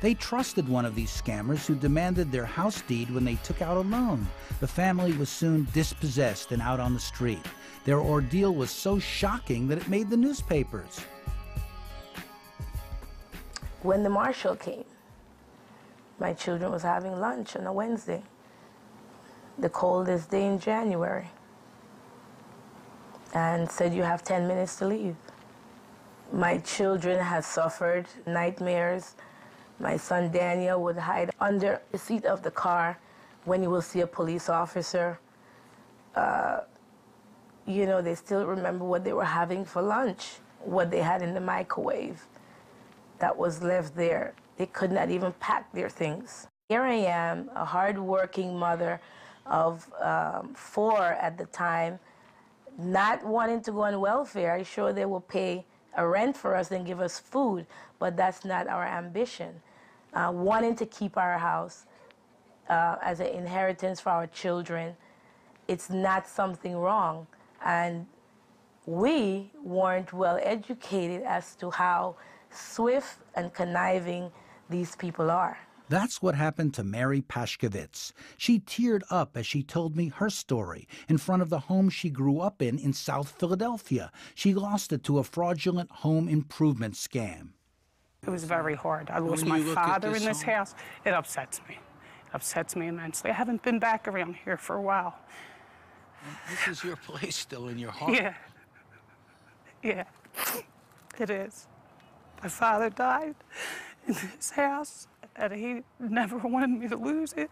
They trusted one of these scammers who demanded their house deed when they took out a loan. The family was soon dispossessed and out on the street. Their ordeal was so shocking that it made the newspapers. When the marshal came, my children was having lunch on a Wednesday, the coldest day in January, and said, "You have 10 minutes to leave." My children have suffered nightmares. My son Daniel would hide under the seat of the car when he will see a police officer. You know, they still remember what they were having for lunch, what they had in the microwave that was left there. They could not even pack their things. Here I am, a hard-working mother of 4 at the time, not wanting to go on welfare. I'm sure they will pay a rent for us and give us food, but that's not our ambition. Wanting to keep our house as an inheritance for our children, it's not something wrong. And we weren't well educated as to how swift and conniving these people are. That's what happened to Mary Pashkovitz. She teared up as she told me her story in front of the home she grew up in South Philadelphia. She lost it to a fraudulent home improvement scam. It was very hard. I lost my father in this house. It upsets me. It upsets me immensely. I haven't been back around here for a while. This is your place still in your heart. Yeah. Yeah, it is. My father died in this house, and he never wanted me to lose it.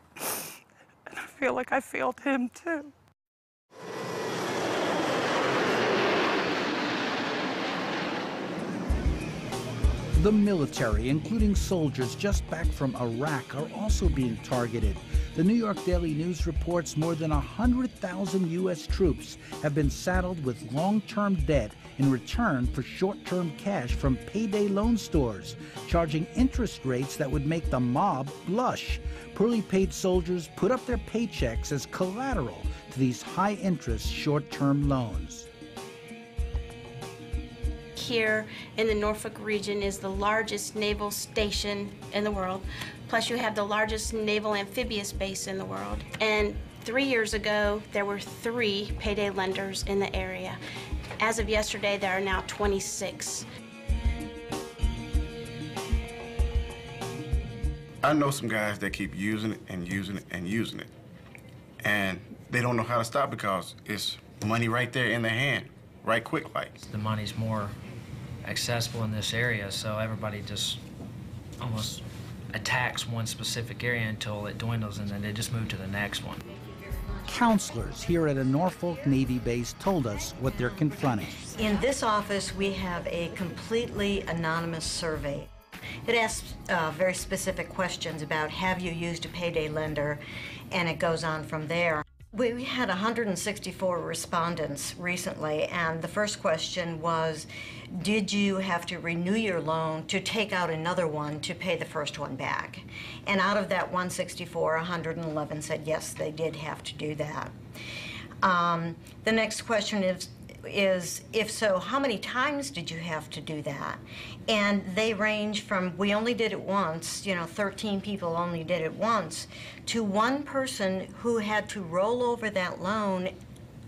And I feel like I failed him, too. The military, including soldiers just back from Iraq, are also being targeted. The New York Daily News reports more than 100,000 U.S. troops have been saddled with long-term debt in return for short-term cash from payday loan stores, charging interest rates that would make the mob blush. Poorly paid soldiers put up their paychecks as collateral to these high-interest short-term loans. Here in the Norfolk region is the largest naval station in the world. Plus you have the largest naval amphibious base in the world. And 3 years ago, there were 3 payday lenders in the area. As of yesterday, there are now 26. I know some guys that keep using it and using it and using it. And they don't know how to stop because it's money right there in their hand, right quick like. The money's more accessible in this area, so everybody just almost attacks one specific area until it dwindles, and then they just move to the next one. Counselors here at a Norfolk Navy base told us what they're confronting. In this office, we have a completely anonymous survey. It asks very specific questions about, have you used a payday lender, and it goes on from there. We had 164 respondents recently, and the first question was, did you have to renew your loan to take out another one to pay the first one back? And out of that 164, 111 said yes, they did have to do that. The next question is, if so, how many times did you have to do that? And they range from, we only did it once, 13 people only did it once, to one person who had to roll over that loan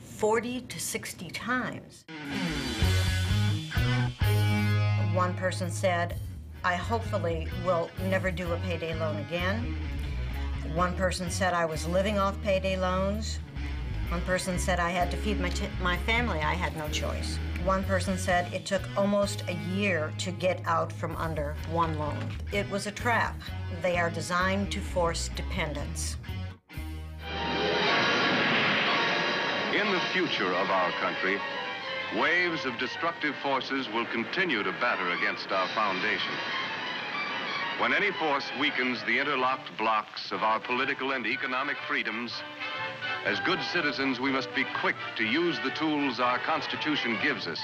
40 to 60 times. One person said, I hopefully will never do a payday loan again. One person said, I was living off payday loans. One person said, I had to feed my family, I had no choice. One person said it took almost a year to get out from under one loan. It was a trap. They are designed to force dependence. In the future of our country, waves of destructive forces will continue to batter against our foundation. When any force weakens the interlocked blocks of our political and economic freedoms, as good citizens, we must be quick to use the tools our Constitution gives us.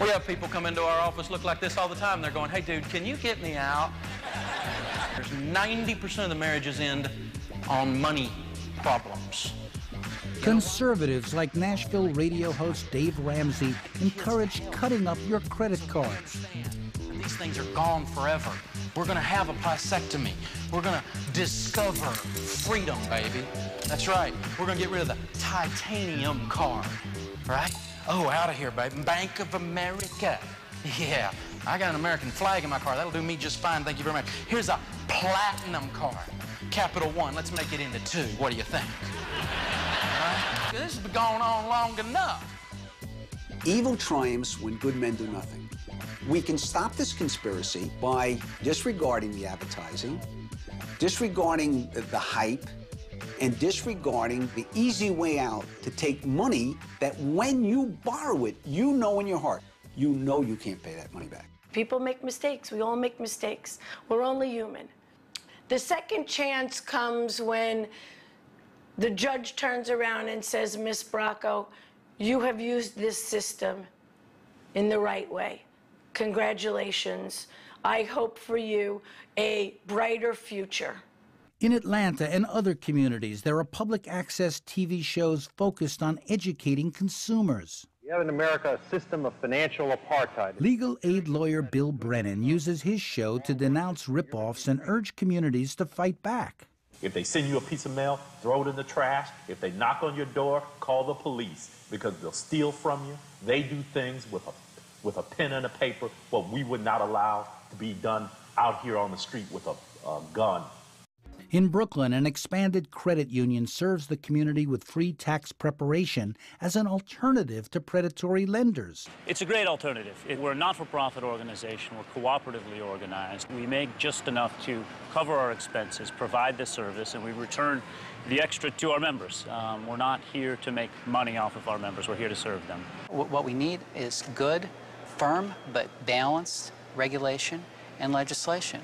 We have people come into our office look like this all the time. They're going, hey, dude, can you get me out? There's 90% of the marriages end on money problems. Conservatives like Nashville radio host Dave Ramsey encourage cutting up your credit cards. These things are gone forever. We're gonna have a bisectomy. We're gonna discover freedom, baby. That's right. We're gonna get rid of the titanium card, right? Oh, out of here, baby. Bank of America. Yeah, I got an American flag in my car. That'll do me just fine, thank you very much. Here's a platinum card. Capital One, let's make it into 2. What do you think? Right? This has been going on long enough. Evil triumphs when good men do nothing. We can stop this conspiracy by disregarding the advertising, disregarding the hype, and disregarding the easy way out to take money that when you borrow it, you know in your heart, you know you can't pay that money back. People make mistakes. We all make mistakes. We're only human. The second chance comes when the judge turns around and says, Miss Bracco, you have used this system in the right way. Congratulations. I hope for you a brighter future. In Atlanta and other communities, there are public access TV shows focused on educating consumers. We have in America a system of financial apartheid. Legal aid lawyer Bill Brennan uses his show to denounce ripoffs and urge communities to fight back. If they send you a piece of mail, throw it in the trash. If they knock on your door, call the police, because they'll steal from you. They do things with a pen and a paper, what we would not allow to be done out here on the street with a gun. In Brooklyn, an expanded credit union serves the community with free tax preparation as an alternative to predatory lenders. It's a great alternative. We're a not-for-profit organization. We're cooperatively organized. We make just enough to cover our expenses, provide the service, and we return the extra to our members. We're not here to make money off of our members. We're here to serve them. What we need is good, firm, but balanced regulation and legislation.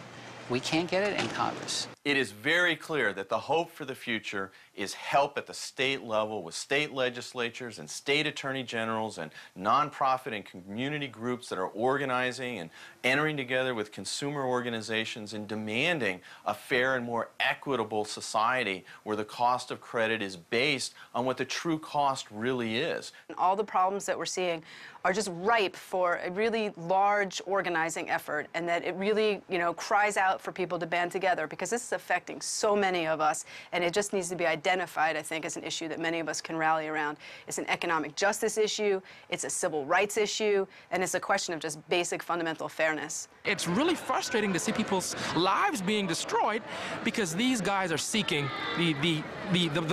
We can't get it in Congress. It is very clear that the hope for the future is help at the state level with state legislatures and state attorney generals and nonprofit and community groups that are organizing and entering together with consumer organizations and demanding a fair and more equitable society where the cost of credit is based on what the true cost really is. All the problems that we're seeing are just ripe for a really large organizing effort, and that it really, cries out for people to band together, because this is affecting so many of us, and it just needs to be identified, I think, as an issue that many of us can rally around. It's an economic justice issue, it's a civil rights issue, and it's a question of just basic fundamental fairness. It's really frustrating to see people's lives being destroyed because these guys are seeking the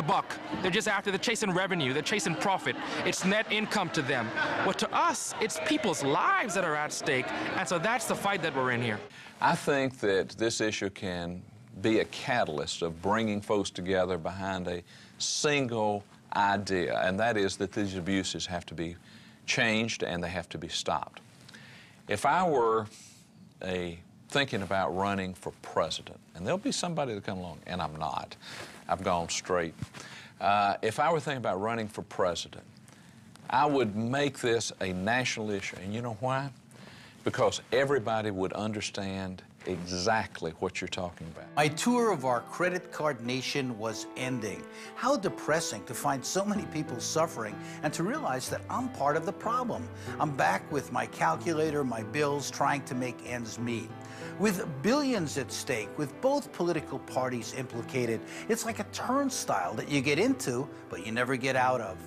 buck. They're just they're chasing revenue, they're chasing profit. It's net income to them. But to us, it's people's lives that are at stake, and so that's the fight that we're in here. I think that this issue can be a catalyst of bringing folks together behind a single idea, and that is that these abuses have to be changed and they have to be stopped. If I were thinking about running for president, and there'll be somebody that come along, and I'm not. I've gone straight. If I were thinking about running for president, I would make this a national issue, and you know why? Because everybody would understand exactly what you're talking about. My tour of our credit card nation was ending. How depressing to find so many people suffering and to realize that I'm part of the problem. I'm back with my calculator, my bills, trying to make ends meet. With billions at stake, with both political parties implicated, it's like a turnstile that you get into, but you never get out of.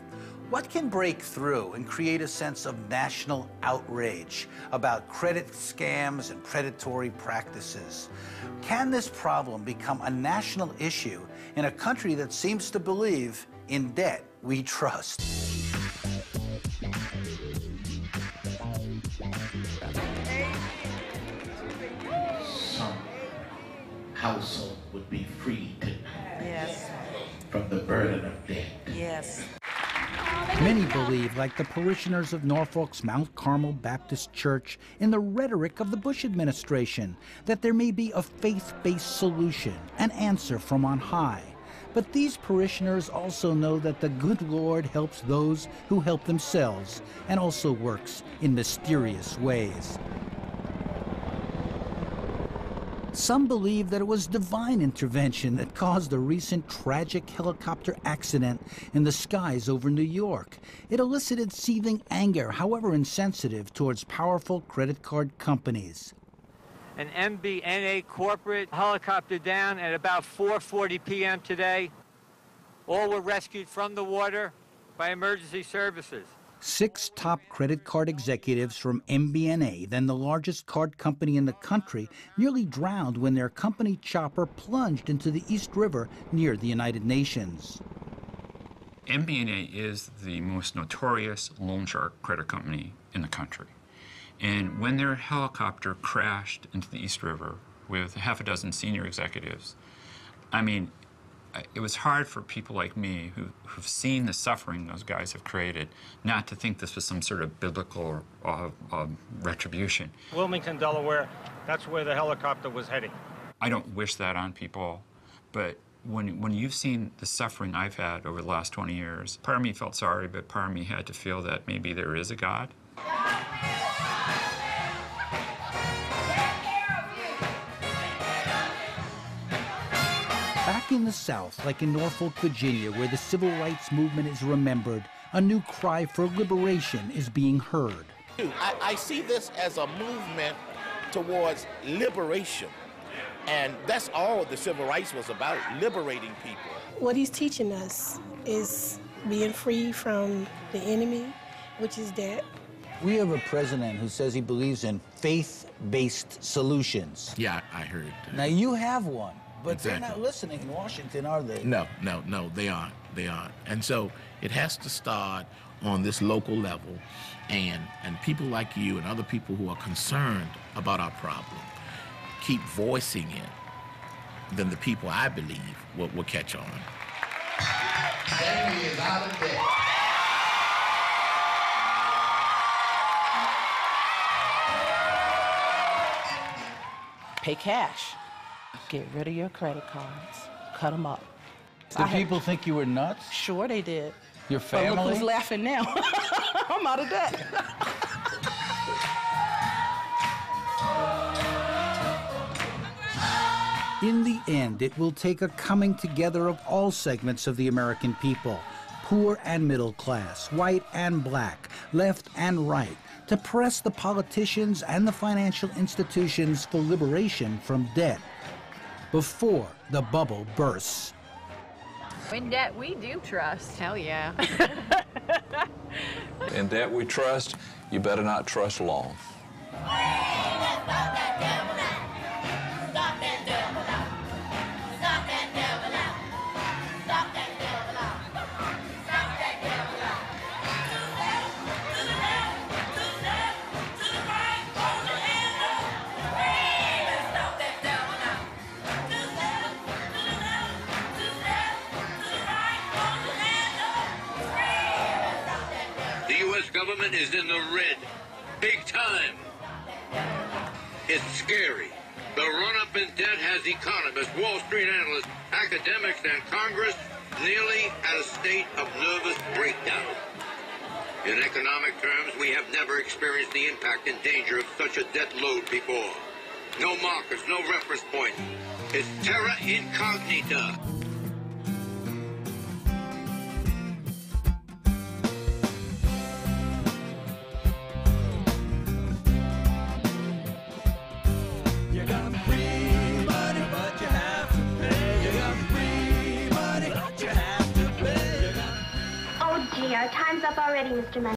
What can break through and create a sense of national outrage about credit scams and predatory practices? Can this problem become a national issue in a country that seems to believe in debt we trust? Some household would be freed yes. from the burden of debt. Yes. Many believe, like the parishioners of Norfolk's Mount Carmel Baptist Church, in the rhetoric of the Bush administration, that there may be a faith-based solution, an answer from on high. But these parishioners also know that the good Lord helps those who help themselves, and also works in mysterious ways. Some believe that it was divine intervention that caused the recent tragic helicopter accident in the skies over New York. It elicited seething anger, however insensitive, towards powerful credit card companies. An MBNA corporate helicopter down at about 4:40 p.m. today. All were rescued from the water by emergency services. 6 top credit card executives from MBNA, then the largest card company in the country, nearly drowned when their company chopper plunged into the East River near the United Nations. MBNA is the most notorious loan shark credit company in the country. And when their helicopter crashed into the East River with half a dozen senior executives, I mean, it was hard for people like me who've seen the suffering those guys have created not to think this was some sort of biblical retribution. Wilmington, Delaware, that's where the helicopter was heading. I don't wish that on people, but when you've seen the suffering I've had over the last 20 years, part of me felt sorry, but part of me had to feel that maybe there is a God. Back in the South, like in Norfolk, Virginia, where the civil rights movement is remembered, a new cry for liberation is being heard. I see this as a movement towards liberation. And that's all the civil rights was about, liberating people. What he's teaching us is being free from the enemy, which is debt. We have a president who says he believes in faith-based solutions. Yeah, I heard. Now, you have one, but Exactly. They're not listening in Washington, are they? No, they aren't. They aren't. And so it has to start on this local level, and people like you and other people who are concerned about our problem keep voicing it, then the people, I believe, will catch on. Sammy is out of debt. Pay cash. Get rid of your credit cards. Cut them up. Did people think you were nuts? Sure they did. Your But family? look who's laughing now. I'm out of debt. In the end, it will take a coming together of all segments of the American people, poor and middle class, white and black, left and right, to press the politicians and the financial institutions for liberation from debt before the bubble bursts. In debt, we do trust. Hell yeah. In debt we trust, you better not trust long. Government is in the red, big time. It's scary. The run-up in debt has economists, Wall Street analysts, academics, and Congress nearly at a state of nervous breakdown. In economic terms, we have never experienced the impact and danger of such a debt load before. No markers, no reference points. It's terra incognita. Our time's up already, Mr.